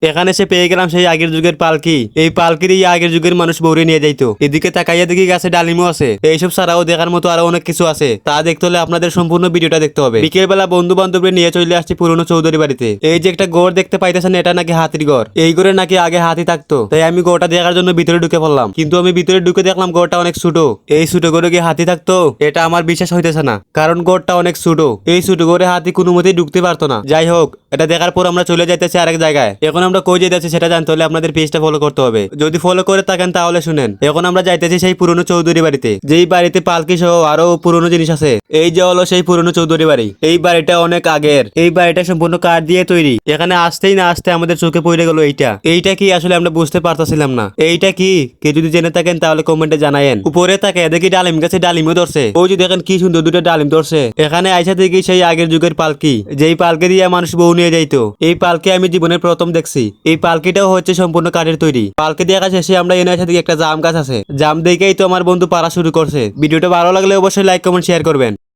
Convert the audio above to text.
এখানে সে পেয়ে গেলাম সেই আগের যুগের পালকি। এই পালকি দিয়ে আগের যুগের মানুষ বৌরে নিয়ে যাইতো। এদিকে তাকাইয়া দেখি গাছে ডালিমও আছে। এইসব ছাড়াও দেখার মতো আরো অনেক কিছু আছে। তা দেখতে হলে আপনাদের সম্পূর্ণ ভিডিওটা দেখতে হবে। বিকেল বেলা বন্ধু বান্ধবদের নিয়ে চলে আসছি পুরনো চৌধুরী বাড়িতে। এই যে একটা গড় দেখতে পাইতেছেন, এটা নাকি হাতির গড়। এই গড়ে নাকি আগে হাতি থাকতো। তাই আমি গড়টা দেখার জন্য ভিতরে ঢুকে পড়লাম, কিন্তু আমি ভিতরে ঢুকে দেখলাম গড়টা অনেক ছোট। এই ছোট গড়ে কি হাতি থাকতো? এটা আমার বিশ্বাস হইতেছে না, কারণ গড়টা অনেক ছোট। এই ছোট গড়ে হাতি কোনো মতেই ঢুকতে পারতো না। যাই হোক, এটা দেখার পর আমরা চলে যাইতেছি আরেক জায়গায়। এখন আমরা কই যাইতেছি সেটা জানতে হলে আপনাদের পেজটা ফলো করতে হবে। যদি ফলো করে থাকেন তাহলে শুনেন। এখন আমরা যাইতেছি সেই পুরনো চৌধুরী বাড়িতে, যেই বাড়িতে পালকি সহ আরো পুরনো জিনিস আছে। এই যে হলো সেই পুরনো চৌধুরী বাড়ি। এই বাড়িটা অনেক আগের। এই বাড়িটা সম্পূর্ণ কাঠ দিয়ে তৈরি। এখানে আসতেই না আসতে আমাদের চোখে পড়ে গেল এইটা। এইটা কি আসলে আমরা বুঝতে পারতাছিলাম না। এইটা কি কে যদি জেনে থাকেন তাহলে কমেন্টে জানায়েন। উপরে তাকে দেখি ডালিম গাছে ডালিমও ধরছে। ওই যে দেখেন কি সুন্দর দুটো ডালিম ধরছে। এখানে আইসা দেখি সেই আগের যুগের পালকি, যেই পালকি দিয়ে মানুষ বউ নিয়ে যাইতো। এই পালকি আমি জীবনের প্রথম দেখছি। এই পালকিটাও হচ্ছে সম্পূর্ণ কাঠের তৈরি। পালকি দেখা শেষে আমরা এনে এসে দেখি একটা জাম গাছ আছে। জাম দেখেই তো আমার বন্ধু পাড়া শুরু করছে। ভিডিওটা ভালো লাগলে অবশ্যই লাইক কমেন্ট শেয়ার করবেন।